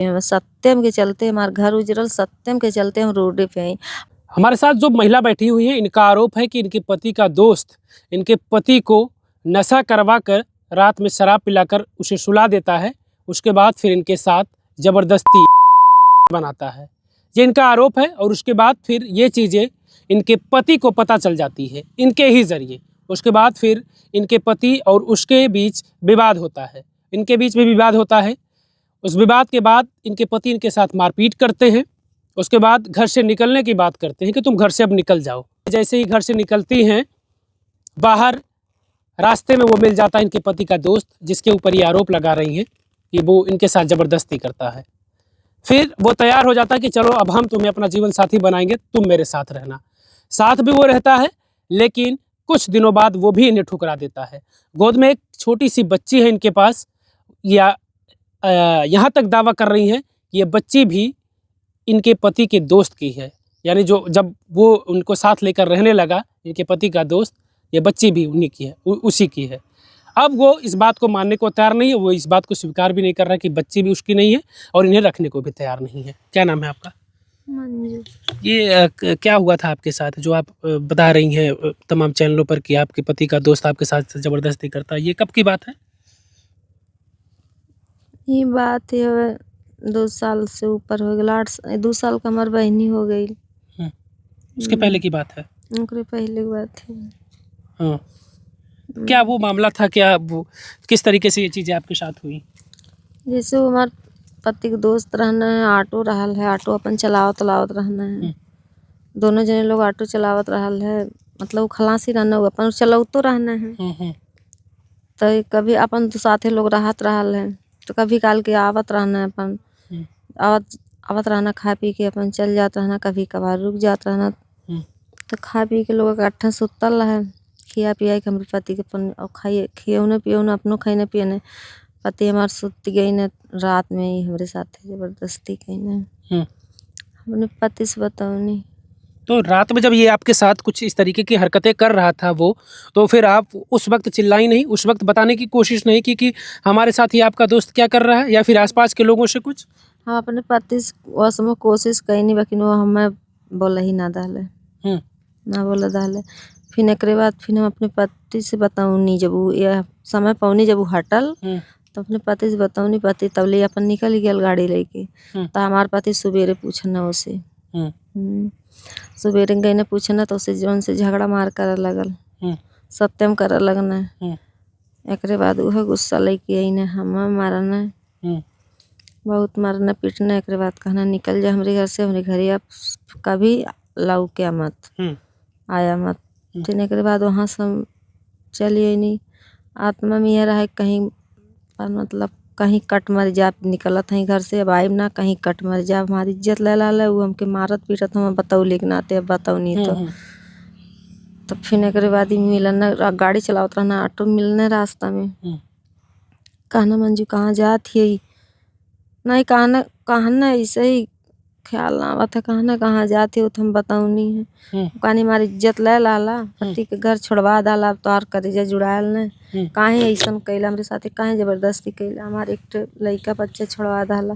सत्यम के चलते हमारा घर उजड़ल, सत्यम के चलते हम रोडे पे आई। हमारे साथ जो महिला बैठी हुई है, इनका आरोप है कि इनके पति का दोस्त इनके पति को नशा करवा कर रात में शराब पिलाकर उसे सुला देता है, उसके बाद फिर इनके साथ ज़बरदस्ती बनाता है। ये इनका आरोप है और उसके बाद फिर ये चीज़ें इनके पति को पता चल जाती है इनके ही ज़रिए। उसके बाद फिर इनके पति और उसके बीच विवाद होता है, इनके बीच में विवाद होता है। उस विवाद के बाद इनके पति इनके साथ मारपीट करते हैं। उसके बाद घर से निकलने की बात करते हैं कि तुम घर से अब निकल जाओ। जैसे ही घर से निकलती हैं, बाहर रास्ते में वो मिल जाता है इनके पति का दोस्त, जिसके ऊपर ये आरोप लगा रही हैं कि वो इनके साथ ज़बरदस्ती करता है। फिर वो तैयार हो जाता है कि चलो अब हम तुम्हें अपना जीवन साथी बनाएंगे, तुम मेरे साथ रहना। साथ भी वो रहता है, लेकिन कुछ दिनों बाद वो भी इन्हें ठुकरा देता है। गोद में एक छोटी सी बच्ची है इनके पास, या यहाँ तक दावा कर रही हैं कि ये बच्ची भी इनके पति के दोस्त की है। यानी जो जब वो उनको साथ लेकर रहने लगा इनके पति का दोस्त, ये बच्ची भी उन्हीं की है, उसी की है। अब वो इस बात को मानने को तैयार नहीं है, वो इस बात को स्वीकार भी नहीं कर रहा कि बच्ची भी उसकी नहीं है और इन्हें रखने को भी तैयार नहीं है। क्या नाम है आपका? मंजू। ये क्या हुआ था आपके साथ जो आप बता रही हैं तमाम चैनलों पर कि आपके पति का दोस्त आपके साथ ज़बरदस्ती करता है, ये कब की बात है? ये बात है 2 साल से ऊपर हो गया, 2 साल का हमार बहनी हो गई। उसके पहले की बात है? उनके पहले की बात है। हाँ, क्या वो मामला था, क्या वो किस तरीके से ये चीज़ें आपके साथ हुई? जैसे वो हमार पति के दोस्त रहना है, ऑटो रहल है, ऑटो अपन चलावत रहना है। दोनों जने लोग ऑटो चलावत रहल है, मतलब वो खलासी रहना, वो अपन चलौतो रहना है। तो कभी अपन तो साथे लोग रहत रहल है, तो कभी काल के आवत रहना है अपन, आवत रहना, खा पी के अपन चल जात रहना, कभी कभार रुक जात रहना। तो खा पी के लोग इकट्ठा सुतल है, खिया पिया के हमारे पति के अपन और खाइए खियो न पियो न, अपनों खाई न पिए न। पति हमार सुत गई न रात में ही हमारे साथ ज़बरदस्ती कही न। हमने पति से बताऊनी। तो रात में जब ये आपके साथ कुछ इस तरीके की हरकतें कर रहा था वो, तो फिर आप उस वक्त चिल्लाई नहीं, उस वक्त बताने की कोशिश नहीं की कि हमारे साथ ये आपका दोस्त क्या कर रहा है, या फिर आसपास के लोगों से कुछ? हम अपने पति से उसमें कोशिश कईनी, लेकिन वो हमें बोला ही ना डाले, ना बोला डाले। फिर एकरे बाद फिर हम अपने पति से बताऊनी, जब वो यह समय पौनी, जब वो हटल तो अपने पति से बताऊनी। पति तब ले अपन निकल गया गाड़ी लेके। तो हमारे पति सवेरे पूछना उसे, सवेरे गई ने पूछना, तो उसे जौन से झगड़ा मार कर लगल, सत्यम कर लगना। एकरे बाद वह गुस्सा लेके आई ने हम मारना, बहुत मारना पीटना। एकरे बाद कहना निकल जा हमारे घर से, हमारे घर आप कभी लाऊ क्या मत, आया मत। फिर एकरे बाद वहाँ से हम चलिए नहीं, आत्मा में यह रहा कहीं पर, मतलब कहीं कट मर जा, निकलत हैं घर से, अब आइब ना, कहीं कट मर जा, हमारी इज्जत ले ला, वो हमके मारत पीटत, हम बताऊ लेकिन आते, अब बताऊ नहीं। तो फिर एकरे बाद ही मिलना, गाड़ी चलावत रहना, ऑटो मिलने रास्ता में। कहना मंजू कहाँ जात ही, नहीं कहना ऐसे ही ख्याल ना आवत है, कहना कहाँ जाती हो, तो हम बताऊ नहीं है। कहनी हमारी इज्जत ले लाला, पति के घर छोड़वा डाला, तो और करेजा जुड़ायल ने, काहे ऐसा कैला हमारे साथ, काहे ज़बरदस्ती कैला, हमारे एक लड़का बच्चे छोड़वा डाला।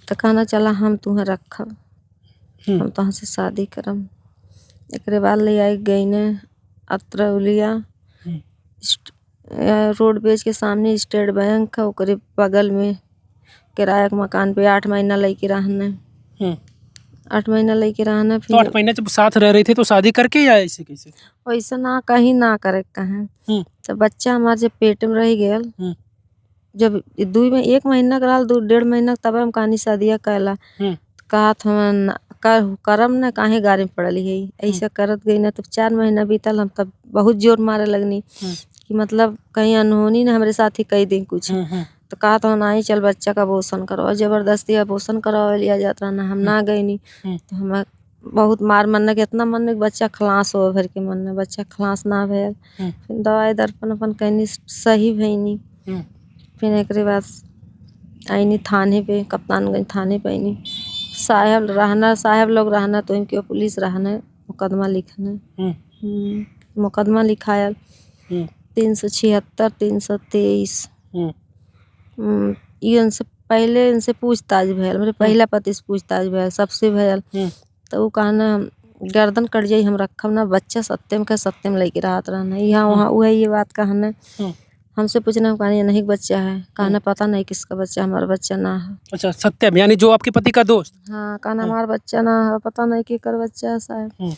तो कहना चला हम तुम्हें रखब, हम तुहाँ से शादी करम। एकरे बाद ले आई गई ने अत्रौलिया रोड बेच के सामने स्टेट बैंक है, ओकरे बगल में किराया के मकान पे 8 महीना लेके रहना, 8 महीना लेके रहना। फिर 8 महीने जब साथ रह रही थी तो शादी करके, या ऐसे कैसे? वैसा ना कहीं ना करे कहें। तो बच्चा हमारे जब पेट में रह गया, जब 1 महीना का रहा, 2-1.5 महीना, तब हम कहानी शादिया कैला। कहा हम करम न, काहे गाड़ी में पड़ली है, ऐसा करत गई ना। तब 4 महीना बीतल, हम तब बहुत जोर मारे लगनी कि मतलब कहीं अनहोनी ना हमारे साथ ही कई दिन कुछ। तो कहा तो नहीं चल बच्चा का अबॉर्शन करवाओ, जबरदस्ती अबॉर्शन करवा लिया जाता ना, हम ना गई नहीं। तो हम बहुत मार मन के, इतना मन बच्चा खलास हो भर के मन, बच्चा खलास ना भैल। फिर दवाई दर्पण अपन कहनी सही भईनी। फिर एक बाद आईनी थाने पे, कप्तानगंज थाने पे आईनी। साहब लोग रहना, तो इनके पुलिस रहना, मुकदमा लिखना। मुकदमा लिखाया 376, 323 ये उनसे पहले इनसे पूछताछ भयल, मेरे पहला पति से पूछताछ भयल, सबसे भयल। तो वो कहना गर्दन कट जाई हम रखब ना, बच्चा सत्यम का सत्यम लेके रहत रहना यहाँ वहाँ वही ये बात कहना। हमसे पूछना, हम कहना नहीं बच्चा है, कहना पता नहीं किसका बच्चा, हमारा बच्चा ना है। अच्छा, सत्यम यानी जो आपके पति का दोस्त? हाँ, कहना हमारा बच्चा ना है, पता नहीं केकर बच्चा है साहब।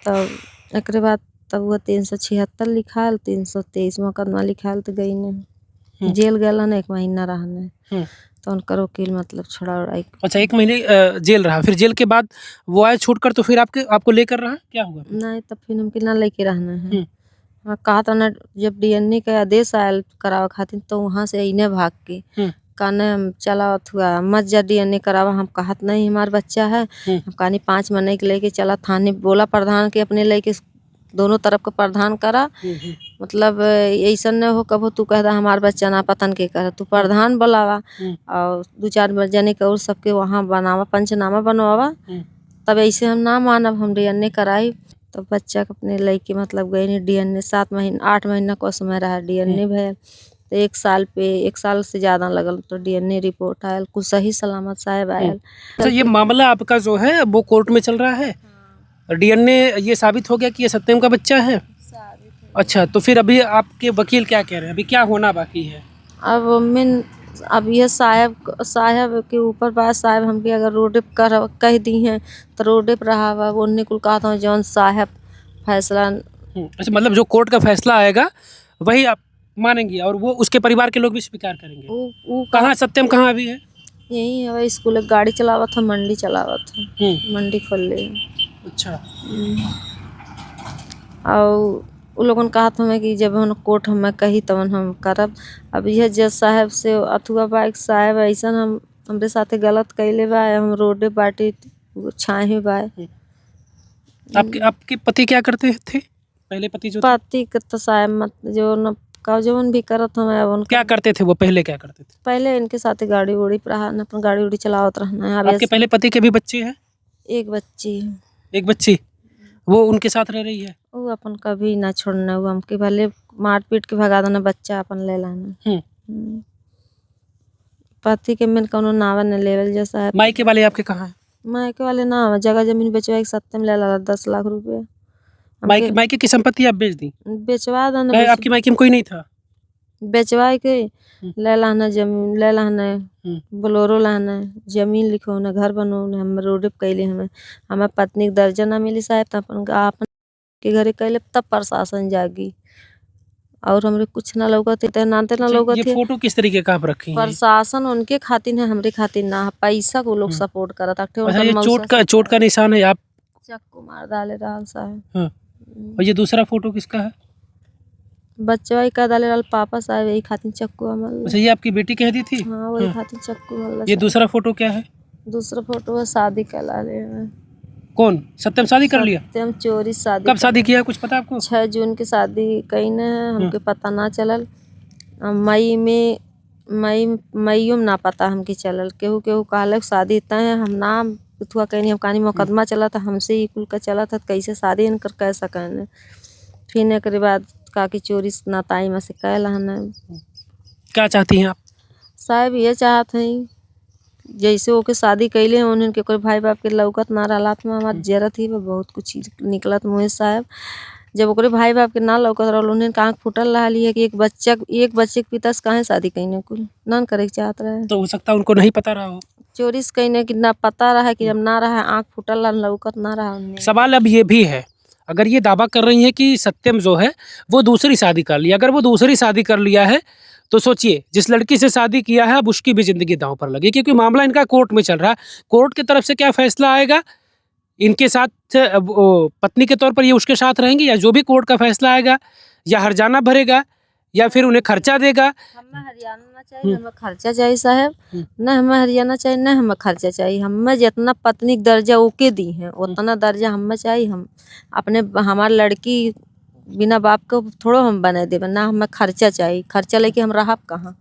तब एक बाद तब वो 376 लिखाल, 323 मुकदमा लिखाल तो गई ने जेल गया ना 1 महीना रहने। तो उनका वकील मतलब छोड़ा उड़ाई। अच्छा, 1 महीने जेल रहा, फिर जेल के बाद वो आए छूट कर, तो फिर आपको लेकर रहा, क्या हुआ? नहीं, तब फिर हमके ना लेके रहना है। हाँ, कहा था ना जब डीएनए का आदेश आयल करावा खातिर, तो वहाँ से इन्हें भाग के कहने हम चला हुआ मत जा डीएनए करावा। हम कहत नहीं हमारा बच्चा है, हम कहानी 5 महीने के लेके चला थाने, बोला प्रधान के अपने लेके दोनों तरफ का प्रधान करा। मतलब ऐसा न हो कबो तू कहता हमारा बच्चा ना पतन के कर, तू प्रधान बुलावा और 2-4 जने के और सबके वहाँ बनावा, पंचनामा बनवावा, तब ऐसे हम ना मानब, हम डीएनए कराई। तो बच्चा के अपने लेके मतलब गए नहीं डीएनए, 8 महीना को समय रहा डीएनए भैया। तो 1 साल से ज़्यादा लगल, तो डीएनए रिपोर्ट आयल, कुछ सही सलामत साहब आयल। तो ये मामला आपका जो है वो कोर्ट में चल रहा है, डीएनए ये साबित हो गया कि ये सत्यम का बच्चा है। अच्छा, तो फिर अभी आपके वकील क्या कह रहे हैं, अभी क्या होना बाकी है? अब ये साहब के ऊपर बात, साहब हमके अगर रोडे कर कह दी हैं तो रोडे पर रहा हुआ उन्हें कुल कहा था जौन साहब फैसला। अच्छा, मतलब जो कोर्ट का फैसला आएगा वही आप मानेंगी, और वो उसके परिवार के लोग भी स्वीकार करेंगे। कहाँ सत्यम कहाँ अभी है? यही है, वही स्कूल गाड़ी चलावा था, मंडी चलावा था, मंडी खोल ले। अच्छा, और उ लोगन कहा था कि जब हम कोर्ट हमें कही तब हम करब। अब यह जज साहब से अथुआ बाइक साहब ऐसा हमरे साथे गलत कैले बा, हम रोडे बाटी छाहे बा। आपके पति क्या करते थे, पहले पति जो पति के तो साहब मत जो न का जवन भी करत हम अब क्या करते थे, वो पहले क्या करते थे? पहले इनके साथे गाड़ी उड़ी पर रहा, अपन गाड़ी उड़ी चलावत रहना है। आपके पहले पति के भी बच्चे हैं? 1 बच्ची है। 1 बच्ची, वो उनके साथ रह रही है? वो अपन कभी ना छोड़ना, वो हमके भले मार पीट के भगा देना, बच्चा अपन ले लाना। पति के में कोनो नावा न लेवल जैसा है। मायके वाले आपके कहाँ है? मायके वाले ना जगह जमीन बेचवा के सत्यम ले ला 10 लाख रुपए। मायके की संपत्ति आप बेच दी? बेचवा देना, आपकी मायके में कोई नहीं था? बेचवा के ले लाना जमीन, ले लाना बोलोरो लाना जमीन, लिखो ना घर बनो ना, हम रोड पे कैले हमें पत्नी के दर्जा ना मिली साहब, तब अपन के घरे कैले तब प्रशासन जागी, और हमरे कुछ ना लौकत नाते ना लौकत। ये फोटो किस तरीके का आप रखी हैं? प्रशासन उनके खातिर है, हमरे खातिर ना, पैसा को लोग सपोर्ट करत। अच्छा, ये चोट का निशान है, आप चक्कू मार डाले रहल साहब। और ये दूसरा फोटो किसका है? बच्चा का डाले रहल पापा साहब, यही खातिर चक्कू मारल। अच्छा, ये आपकी बेटी कह दी थी? हाँ, वही खातिर चक्कू मारल। ये दूसरा फोटो क्या है? दूसरा फोटो है शादी का लाले। कौन सत्यम शादी कर लिया? सत्यम चोरी शादी। कब शादी किया कुछ पता आपको? 6 जून की शादी कहीं न है, हमके पता ना चलल। मई में ना पता हमके चलल। केहू कहलक शादी इतना है, हम ना थुआ कहीं हम कहानी मुकदमा चला था हमसे ही कुल का चला था, कैसे शादी इनकर कह सकन। फिर एक बाद काकी चोरी नाताई में से कह लहन। क्या चाहती हैं आप? साहब ये चाहत हैं जैसे ओके शादी कैले हैं उनके कोई भाई बाप के लौकत ना रहलात में हमार जरूरत ही बहुत कुछ निकलत मुँह साहब। जब ओकरे भाई बाप के ना लौकत रहल, उन्हें आँख फूटल रहा है कि एक बच्चे के पिता से काहे शादी कहीं कुल ना करे चाहत रहे। तो हो सकता है उनको नहीं पता रहा हो, चोरी से कहीं कि ना पता रहा कि जब ना रहा, आँख फूटल रहा, लौकत ना रहा। सवाल अब ये भी है, अगर ये दावा कर रही है कि सत्यम जो है वो दूसरी शादी कर लिया, अगर वो दूसरी शादी कर लिया है तो सोचिए जिस लड़की से शादी किया है अब उसकी भी जिंदगी दांव पर लगी, क्योंकि मामला इनका कोर्ट में चल रहा है। कोर्ट की तरफ से क्या फैसला आएगा, इनके साथ पत्नी के तौर पर ये उसके साथ रहेंगे, या जो भी कोर्ट का फैसला आएगा या हर्जाना भरेगा या फिर उन्हें खर्चा देगा। हमें हरियाणा ना चाहिए, हमें खर्चा चाहिए साहब। न हमें हरियाणा चाहिए न हमें खर्चा चाहिए। हमें जितना पत्नी दर्जा ओके दी है उतना दर्जा हमें चाहिए। हम अपने हमार लड़की बिना बाप को थोड़ो हम बना देवे ना, हमें खर्चा चाहिए। खर्चा लेके हम रहब कहाँ।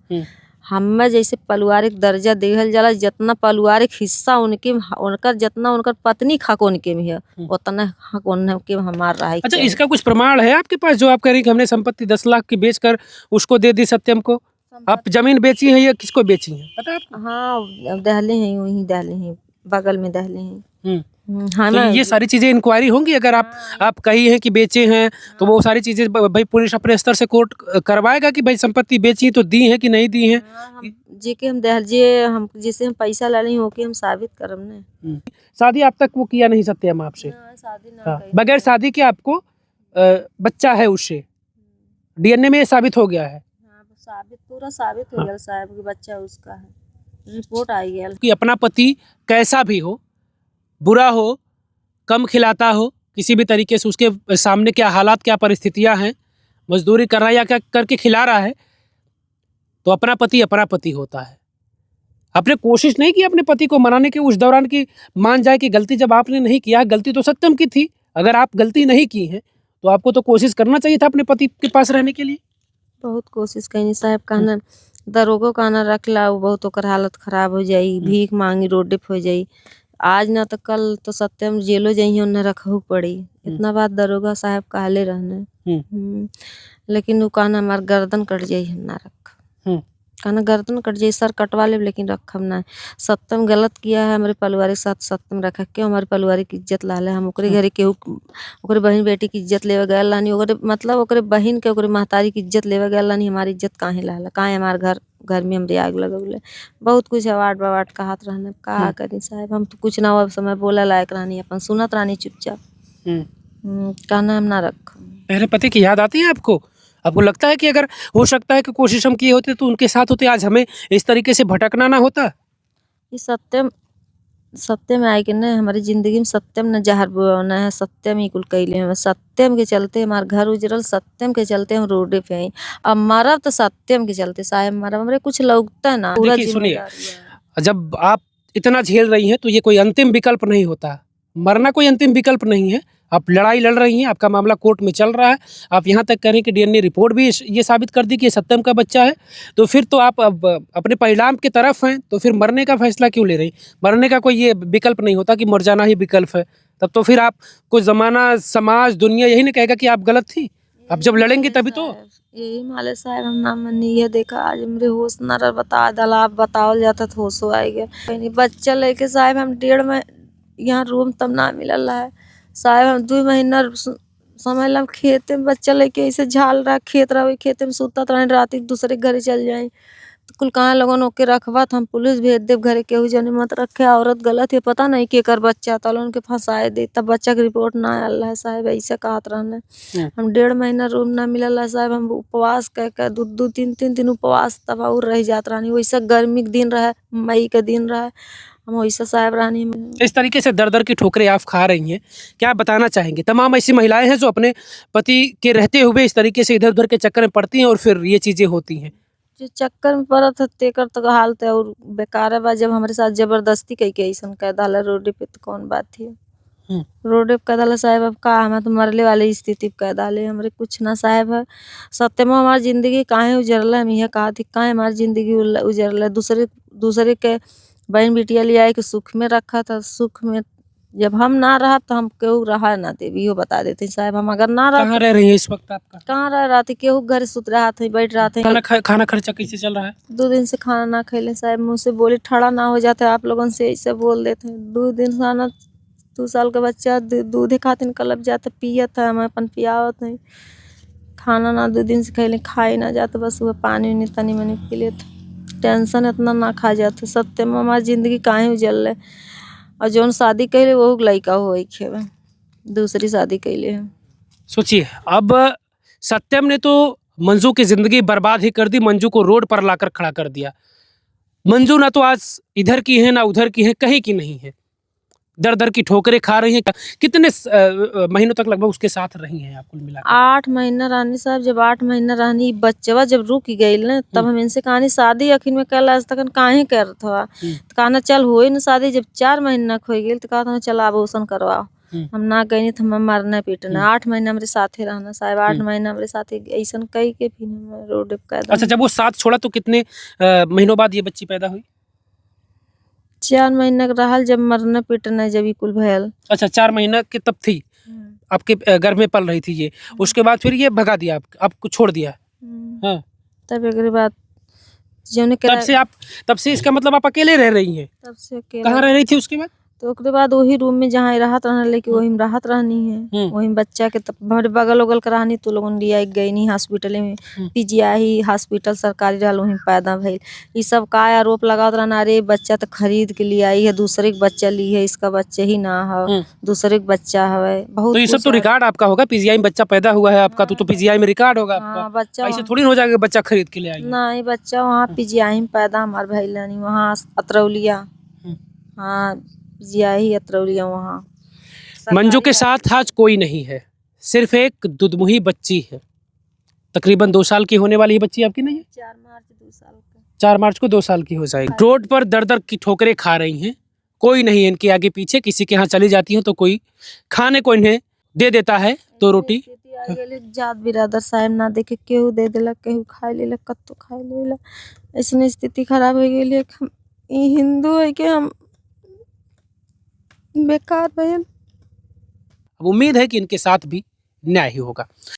हमें जैसे पारिवारिक दर्जा देहल जाला, जितना पारिवारिक हिस्सा उनके उनकर जितना उनकर पत्नी हक उनके में है उतना हक उनके हमार रहा। अच्छा, इसका कुछ प्रमाण है आपके पास जो आप कह रही कि हमने संपत्ति 10 लाख की बेचकर उसको दे दी सत्यम को? आप जमीन बेची है या किसको बेची है पता है आपको? हाँ दहले हैं, वहीं दहले हैं, बगल में दहले हैं। हाँ तो ना, ये सारी चीजें इंक्वायरी होंगी अगर आप कही हैं कि बेचे हैं तो वो सारी चीजें भाई पुलिस अपने स्तर से कोर्ट करवाएगा कि भाई संपत्ति बेची तो दी है कि नहीं दी है। जी के हम दहल जे हम जिसे हम पैसा ला रही हो कि हम साबित करम ने। शादी अब तक वो किया नहीं सकते हम आपसे? शादी ना हाँ, बगैर शादी के आपको बच्चा है उससे, डीएनए में ये साबित हो गया है। साबित पूरा साबित हो गया साहब कि बच्चा उसका है, रिपोर्ट आई गया कि अपना पति कैसा भी हो, बुरा हो, कम खिलाता हो, किसी भी तरीके से उसके सामने क्या हालात क्या परिस्थितियां हैं, मजदूरी कर रहा है या क्या करके खिला रहा है, तो अपना पति होता है। आपने कोशिश नहीं की अपने पति को मनाने की उस दौरान की मान जाए कि गलती जब आपने नहीं किया, गलती तो सत्यम की थी, अगर आप गलती नहीं की है तो आपको तो कोशिश करना चाहिए था अपने पति के पास रहने के लिए। बहुत कोशिश कहीं साहब कहना दरोगो कहना रख ला, बहुत ओकर हालत खराब हो जाई, भीख मांगी रोडे पे हो जाई, आज ना तो कल तो सत्यम जेलो जाइए उन्हें रखू पड़ी। इतना बात दरोगा साहब कहले रहने, लेकिन वो कहना हमार गर्दन कट जाई, हम ना रख, कहना गर्दन कट जाई सर कटवा ले लेकिन रखम ना। सत्यम गलत किया है हमारे परिवार के साथ, सत्यम रखा क्यों हमारे परिवार की इज्जत ला ले, हम ओकरे घरे केहू ओकरे बहन बेटी की इज्जत लेवे गए लानी, ओकरे मतलब ओकरे बहन के ओकरे महतारी की इज्जत लेवे गए लानी, हमारी इज्जत काहे ला काहे हमारे घर में हमरे आग लगौले, बहुत कुछ अवार्ड बवार्ड कहत रहने, कहा करी साहब हम तो कुछ ना हो समय बोला लायक रहनी, अपन सुनत रहनी चुपचाप। कहना हम ना रख। पहले पति की याद आती है आपको? आपको लगता है कि अगर हो सकता है कि कोशिश हम किए होते तो उनके साथ होते, आज हमें इस तरीके से भटकना ना होता? ये सत्यम आए कि न हमारी जिंदगी में सत्यम न जहर बोना है, सत्यम ही कुल कैले हैं, सत्यम के चलते हमारे घर उजरल, सत्यम के चलते हम रोडे पे आई, अब मरब तो सत्यम के चलते साहब मरब, हमारे कुछ लगता है ना। देखिए सुनिए, जब आप इतना झेल रही हैं तो ये कोई अंतिम विकल्प नहीं होता, मरना कोई अंतिम विकल्प नहीं है। आप लड़ाई लड़ रही हैं, आपका मामला कोर्ट में चल रहा है, आप यहाँ तक करें कि डीएनए रिपोर्ट भी ये साबित कर दी कि ये सत्यम का बच्चा है, तो फिर तो आप अब अपने परिणाम की तरफ हैं, तो फिर मरने का फैसला क्यों ले रही? मरने का कोई ये विकल्प नहीं होता कि मर जाना ही विकल्प है, तब तो फिर आप कोई ज़माना समाज दुनिया यही नहीं कहेगा कि आप गलत थी, आप जब लड़ेंगे तभी तो। यही माले साहब हम ना मनी ये देखा आज हमरे होश न रह, बता दल आप बताओ जाता तो होश आ गया, कहीं बच्चा लेके साहब हम 1.5 में यहाँ रूम तब ना मिलल है साहब, हम 2 महीना समझ ला खेते में बच्चा लेके ऐसे झाल रहा, खेत रहा वही खेते में सुतत रहे, रात दूसरे घरे चल जाए तो कुल कहाँ लोगन ओके रखवा हम पुलिस भेज देव घरे, केहू जने मत रखे, औरत गलत है पता नहीं के कर बच्चा तो उनके फंसाए दे, तब बच्चा की रिपोर्ट ना आयल है साहब, ऐसे कहत रहने। हम 1.5 महीना रूम ना मिलल है साहब, हम उपवास कह 2-3 दिन उपवास तब और रह जात रहनी, वैसा गर्मी के दिन रहे, मई के दिन रहे, हम वैसा साहब रानी। इस तरीके से दर दर की ठोकरें आप खा रही हैं, क्या बताना चाहेंगे तमाम ऐसी महिलाएं हैं जो अपने पति के रहते हुए इस तरीके से इधर उधर के चक्कर में पड़ती हैं और फिर ये चीज़ें होती हैं? जो चक्कर में पड़ा था तेकर तो हाल थे और बेकार बा, जब हमारे साथ जबरदस्ती कई के ऐसा कह डाला रोडे पे तो कौन बात थी, रोडे पे कह डाला साहब, अब का हम तो मरले वाली स्थिति कह डाले, हमारे कुछ ना साहब है, सत्यम हमारी जिंदगी काहे उजरला, हम यह कहा थी काहे हमारी जिंदगी उजरला, दूसरे के बहन बिटिया ले आए के सुख में रखा था, सुख में जब हम ना रहा तो हम केहू रहा ना देवी, यो बता देते साहब, हम अगर ना रहा कहाँ रह रही है इस वक्त आपका? कहाँ रह रहा थे, केहू घर सुत रहा था, बैठ रहा था, खाना खर्चा कैसे चल रहा है? 2 दिन से खाना ना खेले साहब, मुँह से बोले ठड़ा ना हो जाते आप लोगों से ऐसे बोल देते हैं, 2 दिन से खाना 2 साल का बच्चा दूधे खाते कलब जाते पिया था, हम अपन पियावत नहीं, खाना ना 2 दिन से खेले, खाए ना जाते, बस वो पानी नहीं तनी मनी पी लेते, टेंशन इतना ना खा जाते, सत्यम में हमारी जिंदगी काहे उजल रहे, और जौन शादी कैले वो लड़का हो खेवे, दूसरी शादी कैले है। सोचिए, अब सत्यम ने तो मंजू की जिंदगी बर्बाद ही कर दी, मंजू को रोड पर लाकर खड़ा कर दिया, मंजू ना तो आज इधर की है ना उधर की है, कहीं की नहीं है, दर दर की ठोकरें खा रही हैं। कितने महीनों तक लगभग उसके साथ रही हैं आप कुल मिलाकर? 8 महीना रानी साहब, जब 8 महीना रानी बच्चवा जब रुक गई ना तब हम इनसे कहानी शादी आखिर में कल आज तक काहे करत हवा, तो कहना चल होई ना शादी, जब 4 महीना खो गई तो कहता चल आभूषण करवाओ, हम ना गई तो हम मारना पीटना, 8 महीना हमारे साथे रहना साहब, 8 महीना हमारे साथे ऐसा कई के फिर रोड पे। अच्छा, जब वो साथ छोड़ा तो कितने महीनों बाद ये बच्ची पैदा हुई? 4 महीना रहल, जब मरना पीटना जब कुल भयल। अच्छा, 4 महीना के तब थी आपके घर में पल रही थी ये, उसके बाद फिर ये भगा दिया आपको छोड़ दिया? हाँ, तब एक बाद जौने तब से इसका मतलब आप अकेले रह रही हैं? तब से अकेला। कहाँ रह रही थी उसके बाद? तो ओकरे बाद वही रूम में जहाँ रहत रहने, लेकिन वही में रहत रहनी है। वही में बच्चा के तब बगल उगल के रहनी, तो लोगन लिया गई नहीं हॉस्पिटल में। पीजीआई हॉस्पिटल सरकारी रहल, वहीं पैदा भइल। ये सब का आरोप लगावत रहना, अरे बच्चा तो खरीद के लिए आई है, दूसरे के बच्चा ली है, इसका बच्चा ही ना है, दूसरे के बच्चा है। बहुत तो ये सब तो रिकॉर्ड आपका होगा, पीजीआई में बच्चा पैदा हुआ है आपका, तो पीजीआई में रिकॉर्ड होगा आपका। बच्चा ऐसे थोड़ी हो जाएगा बच्चा खरीद के ले आई। नहीं, बच्चा वहाँ पीजीआई में पैदा हमार भइल नहीं, वहाँ अतरौलिया। हाँ, पीजीआई अतरौलिया वहाँ। मंजू के साथ आज कोई नहीं है, सिर्फ एक दुधमुही बच्ची है। तकरीबन 2 साल की होने वाली है बच्ची आपकी, नहीं है? 4 मार्च 2 साल का। 4 मार्च को 2 साल की हो जाएगी। रोड पर दर दर की ठोकरें खा रही हैं, कोई नहीं है इनके आगे पीछे। किसी के यहाँ चली जाती हैं तो कोई खाने को इन्हें दे देता है 2 रोटी। जात बिरादर साहब ना देखे, केहू दे देलक, केहू खाए लेलक, कत्तो खाए लेलक। ऐसी स्थिति खराब हो गई। हम हिंदू है कि हम बेकार भइल। अब उम्मीद है कि इनके साथ भी न्याय ही होगा।